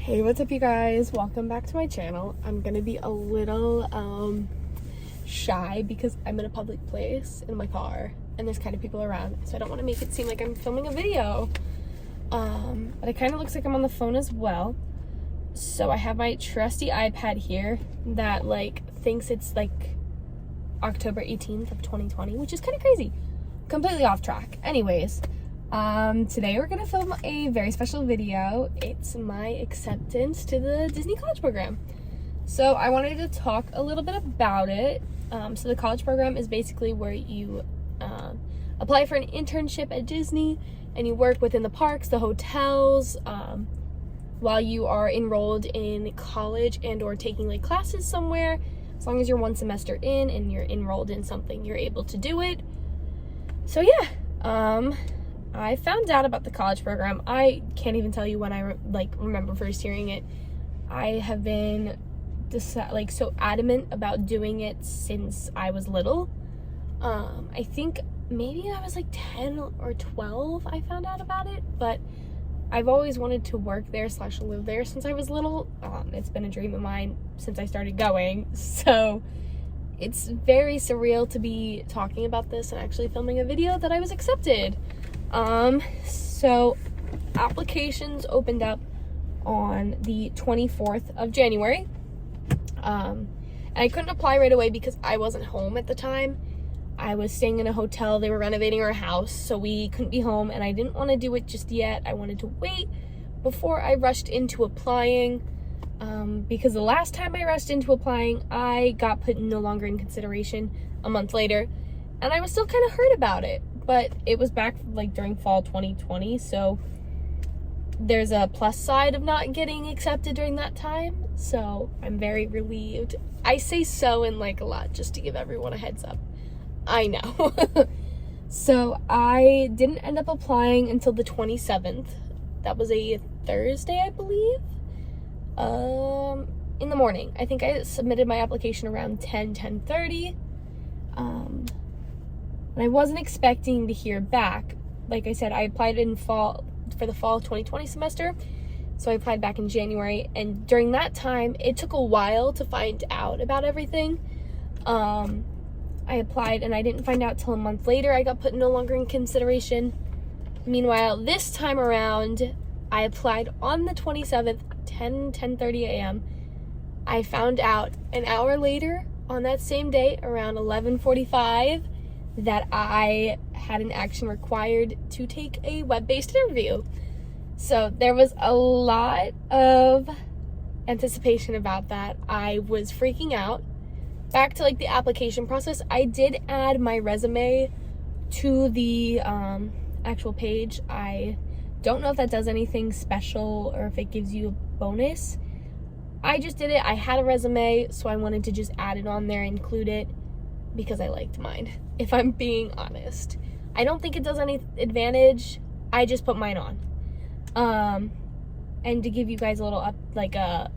Hey, what's up you guys? Welcome back to my channel. I'm gonna be a little shy because I'm in a public place in my car and there's kind of people around, so I don't want to make it seem like I'm filming a video. But it kind of looks like I'm on the phone as well. So I have my trusty iPad here that thinks it's October 18th of 2020, which is kind of crazy. Completely off track. Anyways, today we're gonna film a very special video. It's my acceptance to the Disney college program. So I wanted to talk a little bit about it. So the college program is basically where you apply for an internship at Disney and you work within the parks, the hotels, while you are enrolled in college and or taking classes somewhere. As long as you're one semester in and you're enrolled in something, you're able to do it. So yeah, I found out about the college program. I can't even tell you when I remember first hearing it. I have been so adamant about doing it since I was little. I think maybe I was 10 or 12 I found out about it, but I've always wanted to work there / live there since I was little. It's been a dream of mine since I started going, so it's very surreal to be talking about this and actually filming a video that I was accepted. So applications opened up on the 24th of January. And I couldn't apply right away because I wasn't home at the time. I was staying in a hotel. They were renovating our house, so we couldn't be home, and I didn't want to do it just yet. I wanted to wait before I rushed into applying, because the last time I rushed into applying, I got put no longer in consideration a month later, and I was still kind of hurt about it. But it was back during fall 2020, so there's a plus side of not getting accepted during that time, so I'm very relieved. I say so in a lot just to give everyone a heads up. I know. So I didn't end up applying until the 27th. That was a Thursday, I believe, in the morning. I think I submitted my application around 10:30. And I wasn't expecting to hear back. Like I said, I applied for the fall 2020 semester. So I applied back in January. And during that time, it took a while to find out about everything. I applied and I didn't find out till a month later. I got put no longer in consideration. Meanwhile, this time around, I applied on the 27th, 10:30 a.m. I found out an hour later on that same day, around 11:45, that I had an action required to take a web-based interview. So there was a lot of anticipation about that. I was freaking out. Back to the application process, I did add my resume to the actual page. I don't know if that does anything special or if it gives you a bonus. I just did it. I had a resume, so I wanted to just add it on there, include it, because I liked mine, if I'm being honest. I don't think it does any advantage. I just put mine on. And to give you guys a little a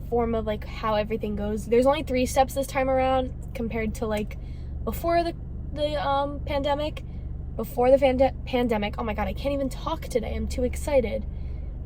form of how everything goes. There's only 3 steps this time around compared to before the pandemic. Before the pandemic, oh my god, I can't even talk today. I'm too excited.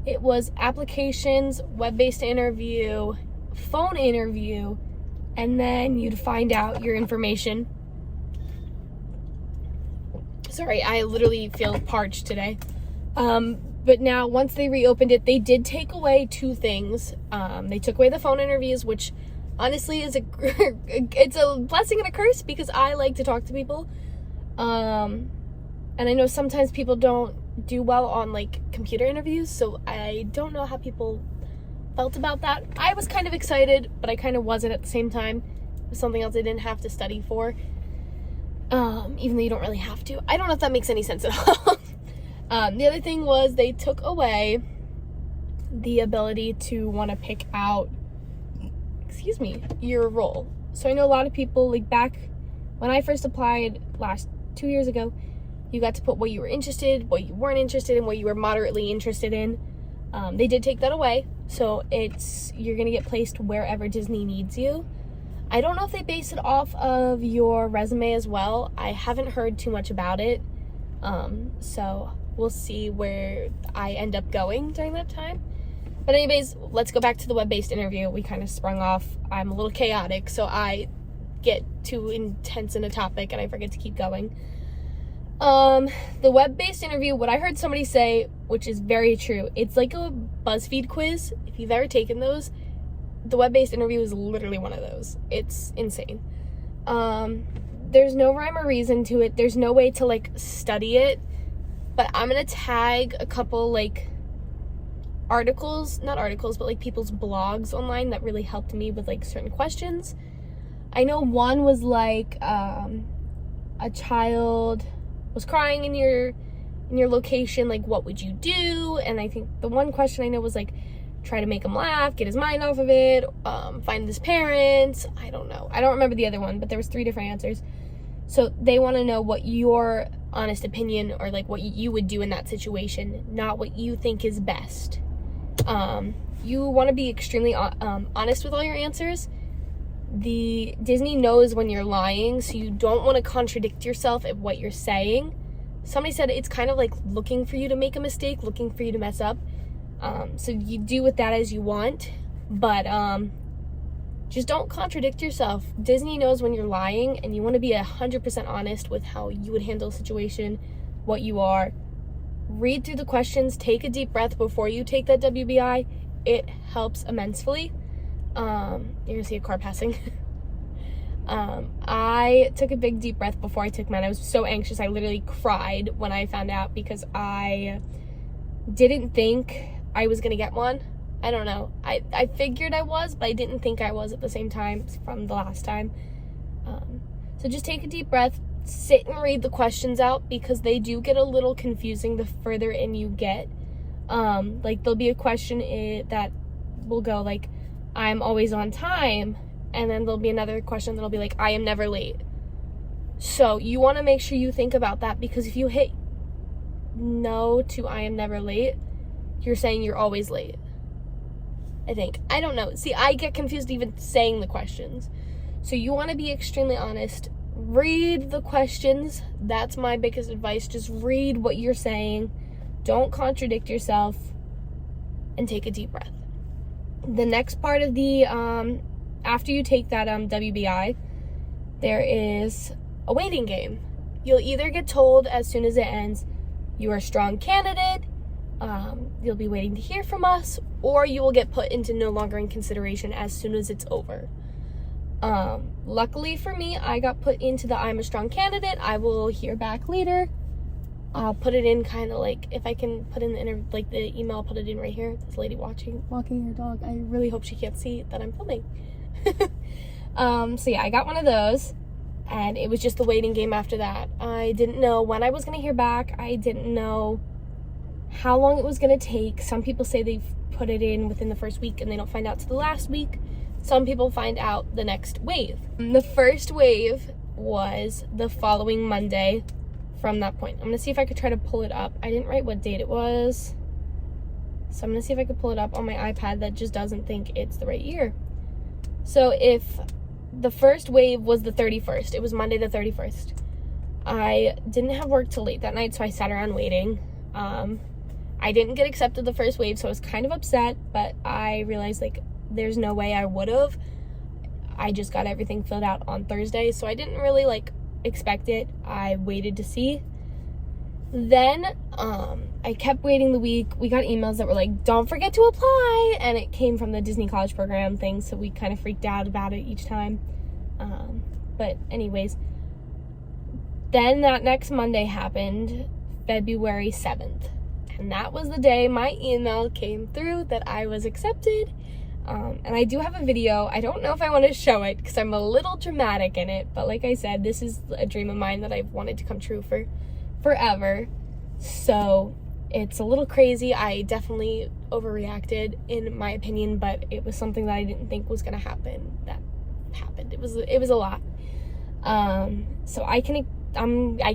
It was applications, web-based interview, phone interview, and then you'd find out your information. Sorry, I literally feel parched today. But now, once they reopened it, they did take away 2 things. They took away the phone interviews, which honestly is it's a blessing and a curse because I like to talk to people. And I know sometimes people don't do well on computer interviews, so I don't know how people felt about that. I was kind of excited, but I kind of wasn't at the same time. It was something else I didn't have to study for. Even though you don't really have to. I don't know if that makes any sense at all. The other thing was they took away the ability to want to pick out, your role. So I know a lot of people, back when I first applied 2 years ago, you got to put what you were interested, what you weren't interested in, what you were moderately interested in. They did take that away. So you're going to get placed wherever Disney needs you. I don't know if they base it off of your resume as well. I haven't heard too much about it. So we'll see where I end up going during that time. But anyways, let's go back to the web-based interview. We kind of sprung off. I'm a little chaotic, so I get too intense in a topic and I forget to keep going. The web-based interview, what I heard somebody say, which is very true, it's like a BuzzFeed quiz. If you've ever taken those, the web-based interview is literally one of those. It's insane. There's no rhyme or reason to it. There's no way to, like, study it. But I'm gonna tag a couple, like, not articles, but, like, people's blogs online that really helped me with, like, certain questions. I know one was, like, a child was crying in your location, like, what would you do? And I think the one question I know was, like, try to make him laugh, get his mind off of it, find his parents. I don't know. I don't remember the other one, but there was 3 different answers. So they want to know what your honest opinion or, like, what you would do in that situation, not what you think is best. You want to be extremely honest with all your answers. Disney knows when you're lying, so you don't want to contradict yourself at what you're saying. Somebody said it's kind of like looking for you to make a mistake, looking for you to mess up. So you do with that as you want, but just don't contradict yourself. Disney knows when you're lying, and you want to be 100% honest with how you would handle a situation, what you are. Read through the questions, take a deep breath before you take that WBI. It helps immensely. You're gonna see a car passing. I took a big deep breath before I took mine. I was so anxious. I literally cried when I found out because I didn't think I was gonna get one. I don't know. I figured I was, but I didn't think I was at the same time from the last time. So just take a deep breath, sit and read the questions out because they do get a little confusing the further in you get. Like there'll be a question that will go like, I'm always on time, and then there'll be another question that'll be like, I am never late. So you want to make sure you think about that, because if you hit no to I am never late, you're saying you're always late, I think. I don't know. See, I get confused even saying the questions. So you want to be extremely honest. Read the questions. That's my biggest advice. Just read what you're saying. Don't contradict yourself, and take a deep breath. The next part of the, after you take that WBI, there is a waiting game. You'll either get told as soon as it ends, you are a strong candidate, you'll be waiting to hear from us, or you will get put into no longer in consideration as soon as it's over. Luckily for me, I got put into the I'm a strong candidate. I will hear back later. I'll put it in kind of like, if I can put in the email, I'll put it in right here. This lady walking her dog. I really hope she can't see that I'm filming. So yeah, I got one of those, and it was just the waiting game after that. I didn't know when I was going to hear back. I didn't know how long it was going to take. Some people say they've put it in within the first week and they don't find out till the last week. Some people find out the next wave. The first wave was the following Monday. From that point, I'm gonna see if I could try to pull it up. I didn't write what date it was, so I'm gonna see if I could pull it up on my iPad that just doesn't think it's the right year. So if the first wave was the 31st, it was Monday the 31st. I didn't have work till late that night, so I sat around waiting. I didn't get accepted the first wave, so I was kind of upset, but I realized like there's no way I would have. I just got everything filled out on Thursday, so I didn't really like expect it. I waited to see. Then I kept waiting the week. We got emails that were like, don't forget to apply, and it came from the Disney College Program thing, so we kind of freaked out about it each time. But anyways, then that next Monday happened, February 7th, and that was the day my email came through that I was accepted. And I do have a video. I don't know if I want to show it because I'm a little dramatic in it, but like I said, this is a dream of mine that I've wanted to come true for forever. So it's a little crazy. I definitely overreacted in my opinion, but it was something that I didn't think was going to happen. That happened. It was a lot. So I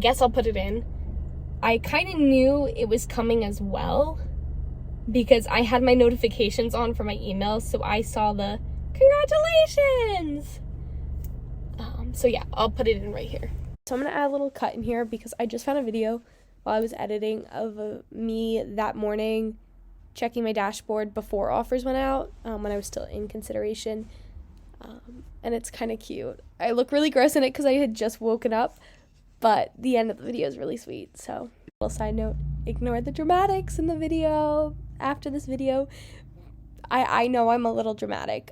guess I'll put it in. I kind of knew it was coming as well, because I had my notifications on for my email, so I saw the congratulations. So yeah, I'll put it in right here. So I'm gonna add a little cut in here because I just found a video while I was editing of me that morning checking my dashboard before offers went out, when I was still in consideration. And it's kind of cute. I look really gross in it because I had just woken up, but the end of the video is really sweet. So, little side note, ignore the dramatics in the video. After this video, I know I'm a little dramatic.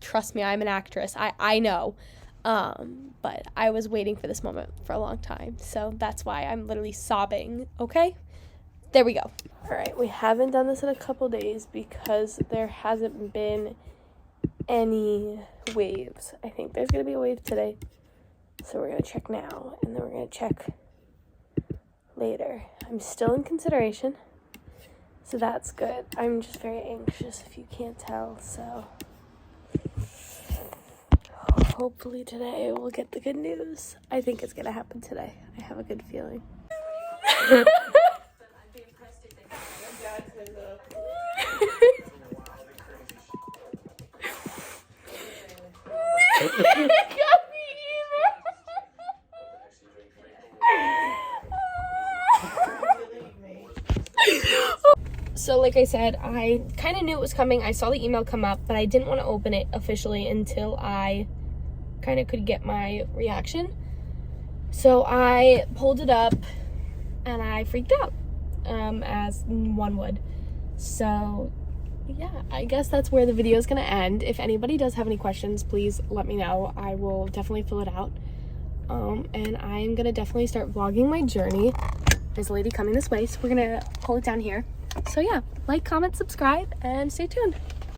Trust me, I'm an actress. I know. But I was waiting for this moment for a long time, so that's why I'm literally sobbing, okay? There we go. All right, we haven't done this in a couple days because there hasn't been any waves. I think there's gonna be a wave today, so we're gonna check now, and then we're gonna check later. I'm still in consideration, so that's good. I'm just very anxious, if you can't tell, so hopefully today we'll get the good news. I think it's gonna happen today. I have a good feeling. So like I said, I kind of knew it was coming. I saw the email come up, but I didn't want to open it officially until I kind of could get my reaction. So I pulled it up and I freaked out, as one would. So yeah, I guess that's where the video is going to end. If anybody does have any questions, please let me know. I will definitely fill it out. And I am going to definitely start vlogging my journey. There's a lady coming this way, so we're going to pull it down here. So yeah, like, comment, subscribe, and stay tuned.